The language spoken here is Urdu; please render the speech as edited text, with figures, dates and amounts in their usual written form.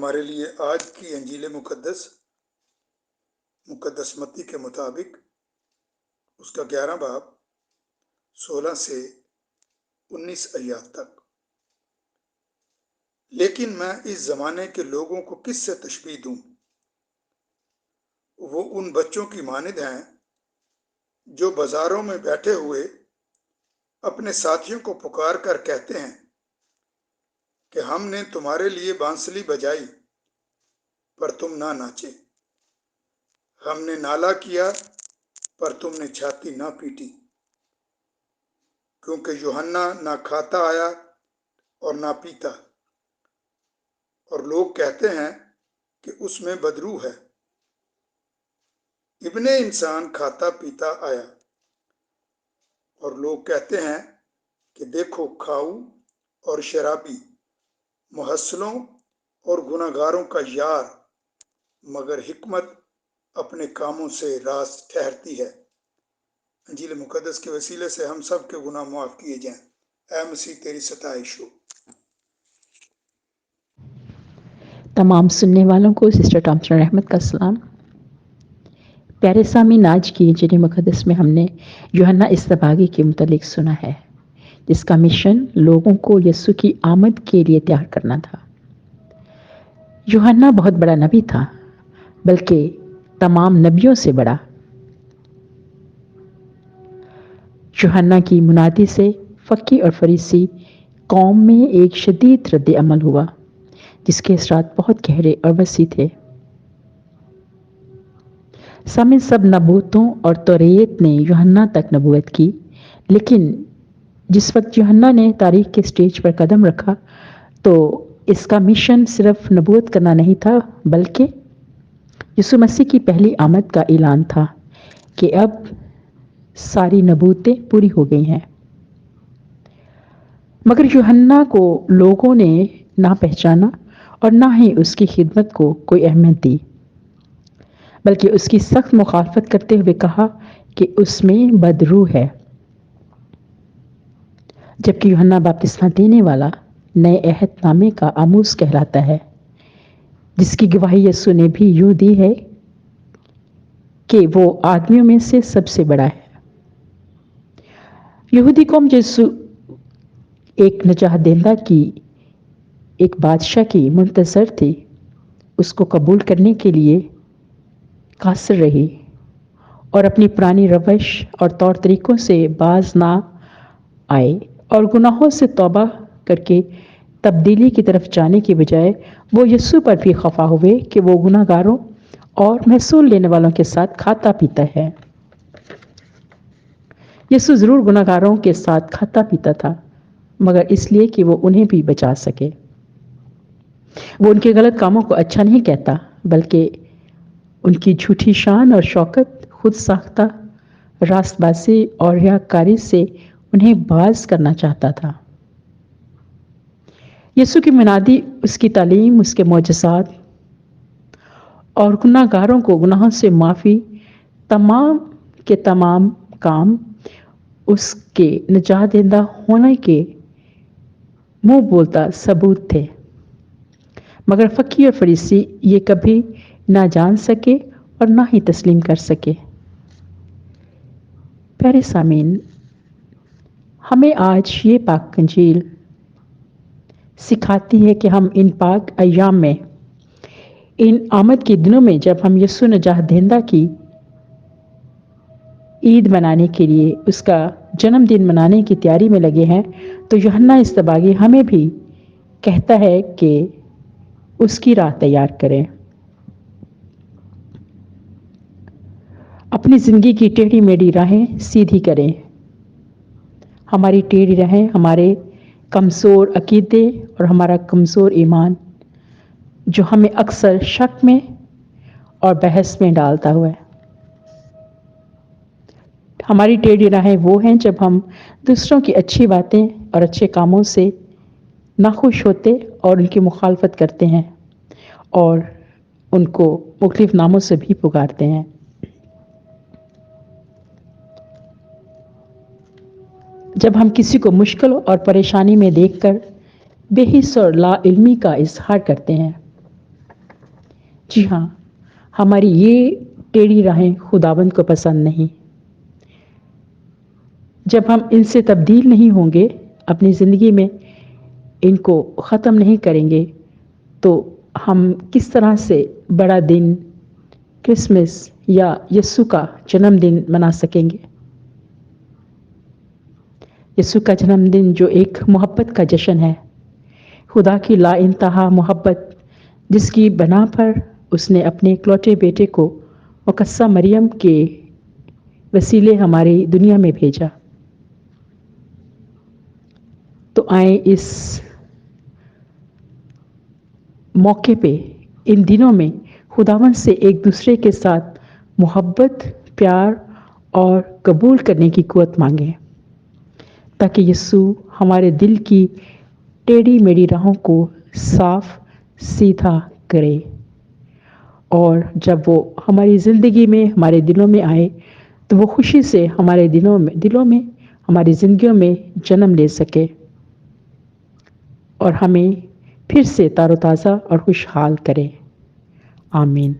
ہمارے لیے آج کی انجیل مقدس متی کے مطابق اس کا 11 باب 16 سے 19 آیات تک۔ لیکن میں اس زمانے کے لوگوں کو کس سے تشبیہ دوں؟ وہ ان بچوں کی مانند ہیں جو بازاروں میں بیٹھے ہوئے اپنے ساتھیوں کو پکار کر کہتے ہیں کہ ہم نے تمہارے لیے بانسری بجائی پر تم نہ ناچے، ہم نے نالہ کیا پر تم نے چھاتی نہ پیٹی، کیونکہ یوحنا نہ کھاتا آیا اور نہ پیتا، اور لوگ کہتے ہیں کہ اس میں بدبو ہے۔ ابن انسان کھاتا پیتا آیا، اور لوگ کہتے ہیں کہ دیکھو کھاؤ اور شرابی، محصلوں اور گناہگاروں کا یار، مگر حکمت اپنے کاموں سے راست ٹھہرتی ہے۔ انجیل مقدس کے وسیلے سے ہم سب کے گناہ معاف کیے جائیں۔ اے مسیح تیری ستائش ہو۔ تمام سننے والوں کو سسٹر ٹامسن رحمت کا سلام۔ پیارے سامعین، آج کی انجیل مقدس میں ہم نے یوحنا اصطباغی کے متعلق سنا ہے، جس کا مشن لوگوں کو یسوع کی آمد کے لیے تیار کرنا تھا۔ یوحنا بہت بڑا نبی تھا، بلکہ تمام نبیوں سے بڑا۔ یوحنا کی منادی سے فقی اور فریسی قوم میں ایک شدید رد عمل ہوا، جس کے اثرات بہت گہرے اور وسیع تھے۔ سب نبوتوں اور توریت نے یوحنا تک نبوت کی، لیکن جس وقت یوحنا نے تاریخ کے سٹیج پر قدم رکھا تو اس کا مشن صرف نبوت کرنا نہیں تھا، بلکہ یسوع مسیح کی پہلی آمد کا اعلان تھا کہ اب ساری نبوتیں پوری ہو گئی ہیں۔ مگر یوحنا کو لوگوں نے نہ پہچانا اور نہ ہی اس کی خدمت کو کوئی اہمیت دی، بلکہ اس کی سخت مخالفت کرتے ہوئے کہا کہ اس میں بدروح ہے۔ جبکہ یوحنا بپتسمہ دینے والا نئے عہد نامے کا آموز کہلاتا ہے، جس کی گواہی یسوع نے بھی یوں دی ہے کہ وہ آدمیوں میں سے سب سے بڑا ہے۔ یہودی قوم یسوع ایک نجات دہندہ کی، ایک بادشاہ کی منتظر تھی، اس کو قبول کرنے کے لیے قاصر رہی اور اپنی پرانی روش اور طور طریقوں سے باز نہ آئے، اور گناہوں سے توبہ کر کے تبدیلی کی طرف جانے کے بجائے وہ یسوع پر بھی خفا ہوئے کہ وہ گناہ گاروں اور محصول لینے والوں کے ساتھ کھاتا پیتا ہے۔ یسوع ضرور گناہ گاروں کے ساتھ کھاتا پیتا تھا، مگر اس لیے کہ وہ انہیں بھی بچا سکے۔ وہ ان کے غلط کاموں کو اچھا نہیں کہتا، بلکہ ان کی جھوٹی شان اور شوکت، خود ساختہ راست بازی اور ریاکاری سے انہیں باز کرنا چاہتا تھا۔ یسوع کی منادی، اس کی تعلیم، اس کے معجزات اور گناہ گاروں کو گناہوں سے معافی، تمام کے تمام کام اس کے نجات دہندہ ہونے کے منہ بولتا ثبوت تھے، مگر فقی اور فریسی یہ کبھی نہ جان سکے اور نہ ہی تسلیم کر سکے۔ پیارے سامعین، ہمیں آج یہ پاک انجیل سکھاتی ہے کہ ہم ان پاک ایام میں، ان آمد کے دنوں میں، جب ہم یسوع نجات دہندہ کی عید منانے کے لیے، اس کا جنم دن منانے کی تیاری میں لگے ہیں، تو یوحنا اصطباغی ہمیں بھی کہتا ہے کہ اس کی راہ تیار کریں۔ اپنی زندگی کی ٹیڑھی میڑھی راہیں سیدھی کریں۔ ہماری ٹیڑھی راہیں ہمارے کمزور عقیدے اور ہمارا کمزور ایمان، جو ہمیں اکثر شک میں اور بحث میں ڈالتا ہوا ہے۔ ہماری ٹیڑھی راہیں وہ ہیں جب ہم دوسروں کی اچھی باتیں اور اچھے کاموں سے ناخوش ہوتے اور ان کی مخالفت کرتے ہیں اور ان کو مختلف ناموں سے بھی پکارتے ہیں۔ جب ہم کسی کو مشکل اور پریشانی میں دیکھ کر بے حس اور لا علمی کا اظہار کرتے ہیں، جی ہاں، ہماری یہ ٹیڑھی راہیں خداوند کو پسند نہیں۔ جب ہم ان سے تبدیل نہیں ہوں گے، اپنی زندگی میں ان کو ختم نہیں کریں گے، تو ہم کس طرح سے بڑا دن کرسمس یا یسوع کا جنم دن منا سکیں گے؟ یسوع کا جنم دن جو ایک محبت کا جشن ہے، خدا کی لا انتہا محبت جس کی بنا پر اس نے اپنے اکلوتے بیٹے کو مقدسہ مریم کے وسیلے ہماری دنیا میں بھیجا۔ تو آئیں اس موقع پہ ان دنوں میں خداوند سے ایک دوسرے کے ساتھ محبت، پیار اور قبول کرنے کی قوت مانگیں، تاکہ یسوع ہمارے دل کی ٹیڑھی میڑھی راہوں کو صاف سیدھا کرے، اور جب وہ ہماری زندگی میں ہمارے دلوں میں آئے تو وہ خوشی سے ہمارے دلوں میں ہماری زندگیوں میں جنم لے سکے اور ہمیں پھر سے تار و تازہ اور خوشحال کرے۔ آمین۔